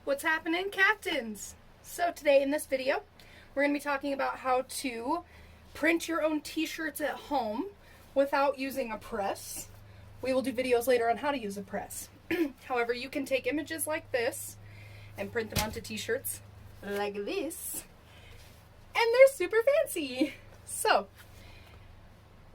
What's happening, Captains? So today in this video, we're going to be talking about how to print your own t-shirts at home without using a press. We will do videos later on how to use a press. However, you can take images like this and print them onto t-shirts like this. And they're super fancy. So,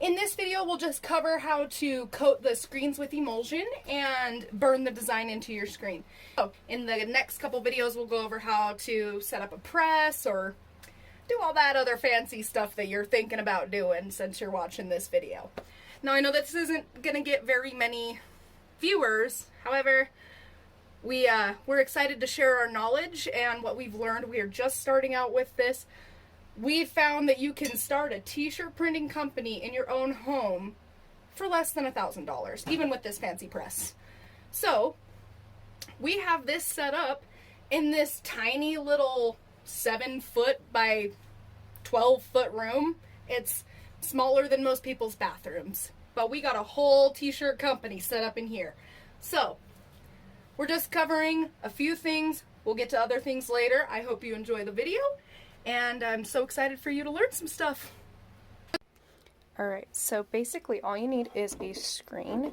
in this video, we'll just cover how to coat the screens with emulsion and burn the design into your screen. So, in the next couple videos, we'll go over how to set up a press or do all that other fancy stuff that you're thinking about doing since you're watching this video. Now, I know this isn't going to get very many viewers. However, we're excited to share our knowledge and what we've learned. We are just starting out with this. We found that you can start a t-shirt printing company in your own home for less than $1,000, even with this fancy press. So, we have this set up in this tiny little 7-foot by 12-foot room. It's smaller than most people's bathrooms, but we got a whole t-shirt company set up in here. So, we're just covering a few things. We'll get to other things later. I hope you enjoy the video. And I'm so excited for you to learn some stuff. Alright, so basically all you need is a screen.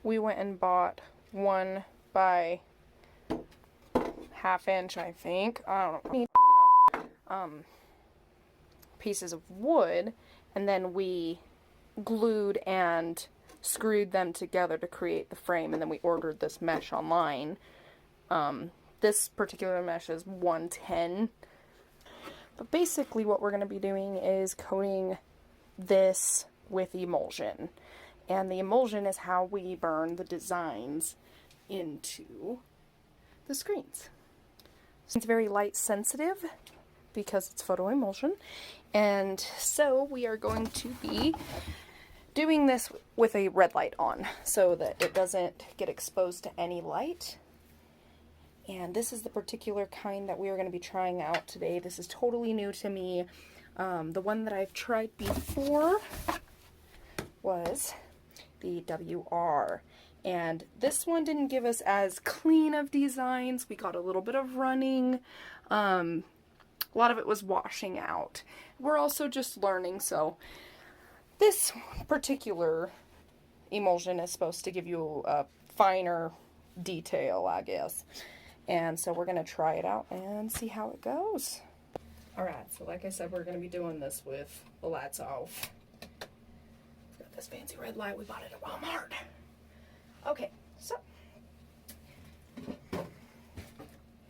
We went and bought 1 by 1/2 inch, I think. I don't know. Pieces of wood, and then we glued and screwed them together to create the frame, and then we ordered this mesh online. This particular mesh is 110. But basically what we're going to be doing is coating this with emulsion. And the emulsion is how we burn the designs into the screens. So it's very light sensitive because it's photo emulsion. And so we are going to be doing this with a red light on so that it doesn't get exposed to any light. And this is the particular kind that we are going to be trying out today. This is totally new to me. The one that I've tried before was the WR. And this one didn't give us as clean of designs. We got a little bit of running. A lot of it was washing out. We're also just learning, so this particular emulsion is supposed to give you a finer detail, I guess. And so we're going to try it out and see how it goes. Alright, so like I said, we're going to be doing this with the lights off. Got this fancy red light. We bought it at Walmart. Okay, so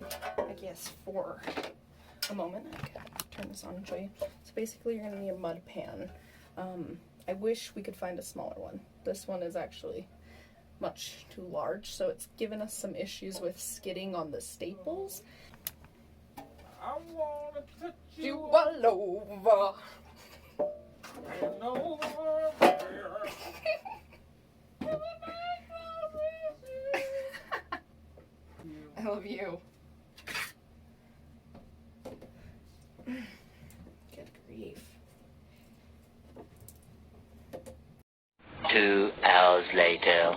I guess for a moment I can turn this on and show you. So basically you're going to need a mud pan. I wish we could find a smaller one. This one is actually much too large, so it's given us some issues with skidding on the staples. I wanna touch You all over. and over there. I love you. Good grief. 2 hours later.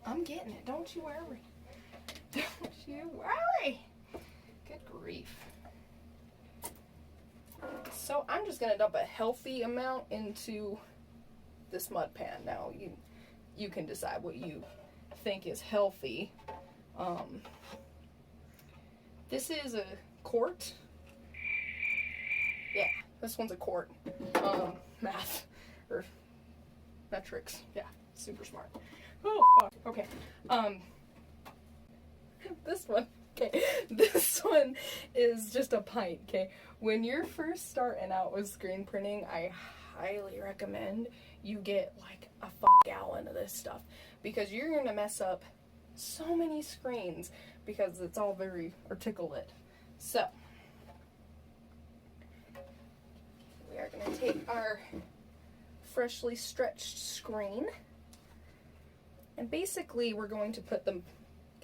I'm getting it. Don't you worry. Don't you worry. Good grief. So I'm just going to dump a healthy amount into this mud pan. Now you can decide what you think is healthy. This is a quart. Yeah, this one's a quart. Math or metrics. Yeah, super smart. Oh, fuck. Okay. This one. Okay. This one is just a pint, okay? When you're first starting out with screen printing, I highly recommend you get like a gallon of this stuff because you're going to mess up so many screens because it's all very articulate. So, we are going to take our freshly stretched screen. And basically, we're going to put the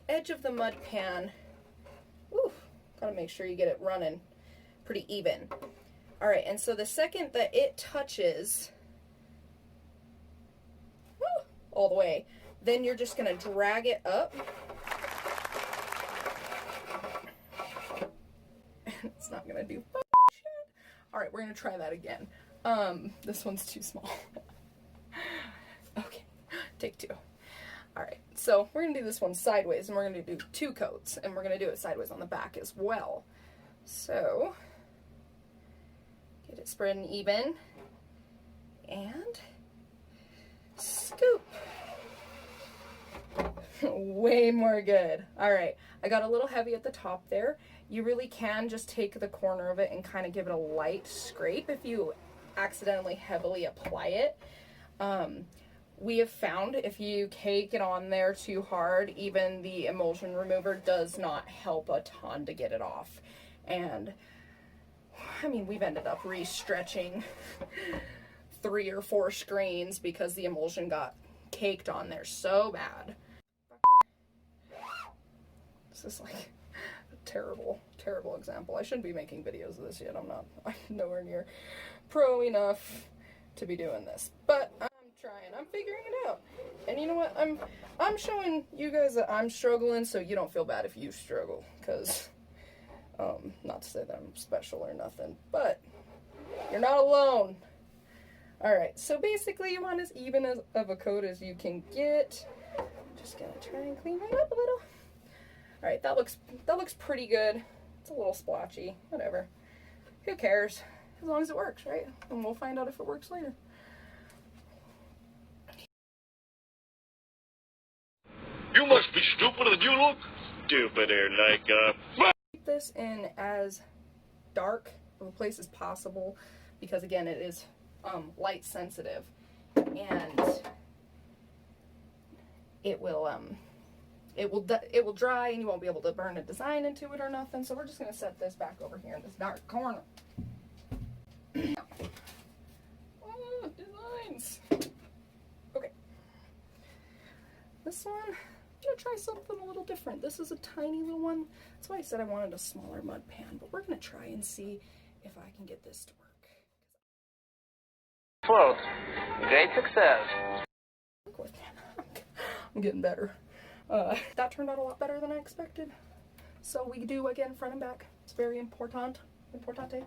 edge of the mud pan, gotta make sure you get it running pretty even. Alright, and so the second that it touches all the way, then you're just gonna drag it up It's not gonna do shit. Alright, we're gonna try that again. This one's too small. Okay, take 2. Alright, so we're gonna do this one sideways, and we're gonna do 2 coats, and we're gonna do it sideways on the back as well. So, get it spread and even, and scoop. Way more good. Alright, I got a little heavy at the top there. You really can just take the corner of it and kind of give it a light scrape if you accidentally heavily apply it. We have found if you cake it on there too hard, even the emulsion remover does not help a ton to get it off. And I mean, we've ended up re-stretching 3 or 4 screens because the emulsion got caked on there so bad. This is like a terrible, terrible example. I shouldn't be making videos of this yet. I'm nowhere near pro enough to be doing this, but I'm trying. I'm figuring it out. And you know what? I'm showing you guys that I'm struggling, so you don't feel bad if you struggle, because not to say that I'm special or nothing, but you're not alone. Alright, so basically you want as even of a coat as you can get. Just gonna try and clean it up a little. Alright, that looks pretty good. It's a little splotchy, whatever. Who cares? As long as it works, right? And we'll find out if it works later. You must be stupider than you look. Stupider, like, Keep this in as dark of a place as possible, because again, it is light sensitive, and it will dry, and you won't be able to burn a design into it or nothing. So we're just gonna set this back over here in this dark corner. Oh, designs. Okay. This one, I'm gonna try something a little different. This is a tiny little one. That's why I said I wanted a smaller mud pan, but we're gonna try and see if I can get this to work. Float. Great success. I'm getting better. That turned out a lot better than I expected. So we do again front and back. It's very important. Importante.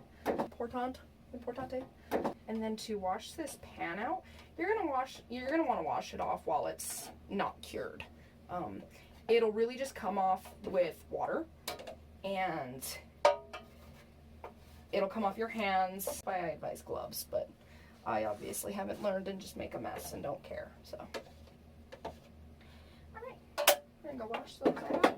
And then to wash this pan out, you're gonna want to wash it off while it's not cured. It'll really just come off with water, and it'll come off your hands. That's why I advise gloves, but I obviously haven't learned and just make a mess and don't care. So, alright, we're gonna go wash those out.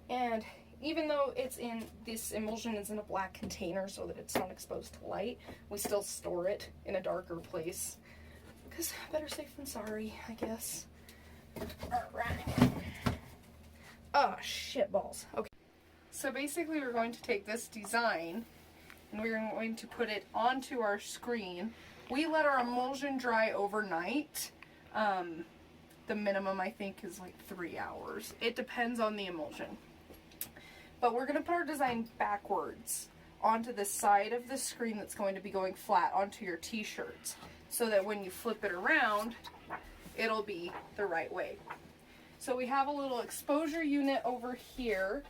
And even though it's in, this emulsion is in a black container so that it's not exposed to light, we still store it in a darker place. Because better safe than sorry, I guess. Alright. Oh, shit balls. Okay. So basically we're going to take this design and we're going to put it onto our screen. We let our emulsion dry overnight. The minimum, I think, is like 3 hours. It depends on the emulsion. But we're going to put our design backwards onto the side of the screen that's going to be going flat onto your t-shirts, so that when you flip it around, it'll be the right way. So we have a little exposure unit over here.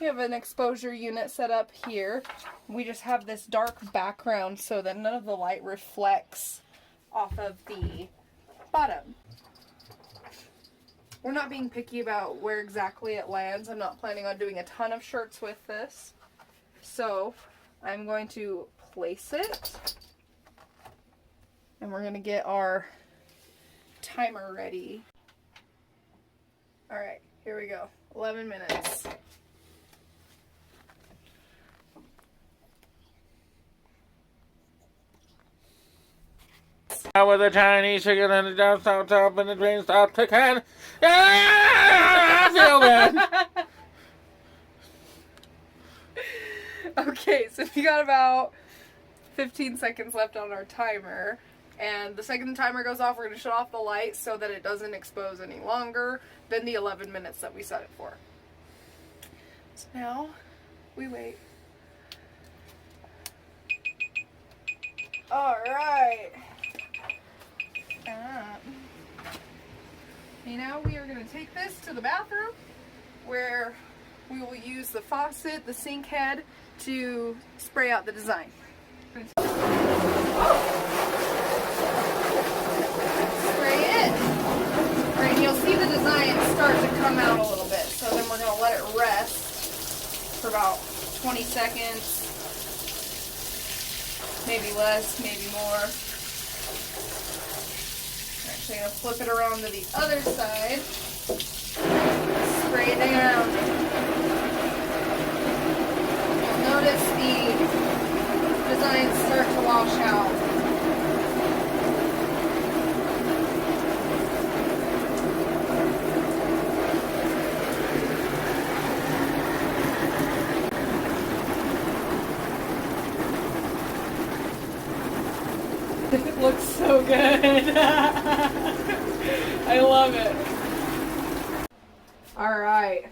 We have an exposure unit set up here. We just have this dark background so that none of the light reflects off of the bottom. We're not being picky about where exactly it lands. I'm not planning on doing a ton of shirts with this. So I'm going to place it. And we're going to get our timer ready. Alright, here we go. 11 minutes. With a Chinese chicken and the down south top and the drain stop to can. I feel bad. Okay, so we got about 15 seconds left on our timer. And the second the timer goes off, we're going to shut off the light so that it doesn't expose any longer than the 11 minutes that we set it for. So now, we wait. Alright. Now we are going to take this to the bathroom where we will use the faucet, the sink head, to spray out the design. Spray it. Right, and you'll see the design start to come out a little bit. So then we're going to let it rest for about 20 seconds. Maybe less, maybe more. Actually, I'm going to flip it around to the other side. Spray it down. You'll notice the designs start to wash out. It looks so good. I love it. Alright.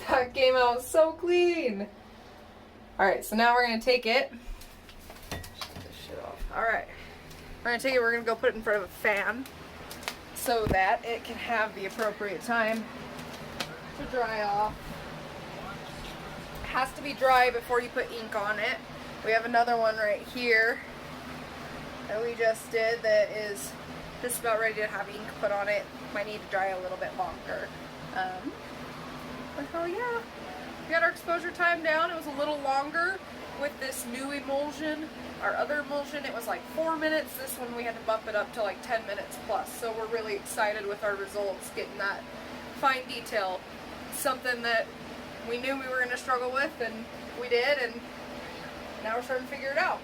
That came out so clean. Alright, so now we're going to take it. Shut this shit off. Alright. We're going to take it, we're going to go put it in front of a fan so that it can have the appropriate time to dry off. It has to be dry before you put ink on it. We have another one right here that we just did that is just about ready to have ink put on it. Might need to dry a little bit longer. But oh yeah, we got our exposure time down. It was a little longer with this new emulsion. Our other emulsion, it was like 4 minutes. This one we had to bump it up to like 10 minutes plus. So we're really excited with our results, getting that fine detail. Something that we knew we were going to struggle with, and we did, and now we're starting to figure it out.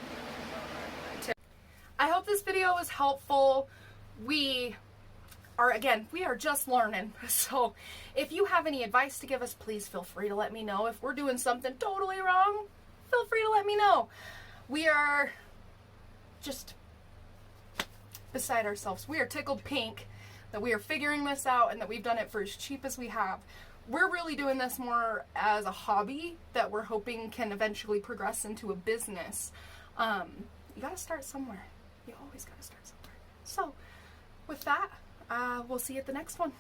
I hope this video was helpful. We are just learning. So if you have any advice to give us, please feel free to let me know. If we're doing something totally wrong, feel free to let me know. We are just beside ourselves. We are tickled pink that we are figuring this out and that we've done it for as cheap as we have. We're really doing this more as a hobby that we're hoping can eventually progress into a business. You gotta start somewhere. You always gotta start somewhere. So with that, we'll see you at the next one.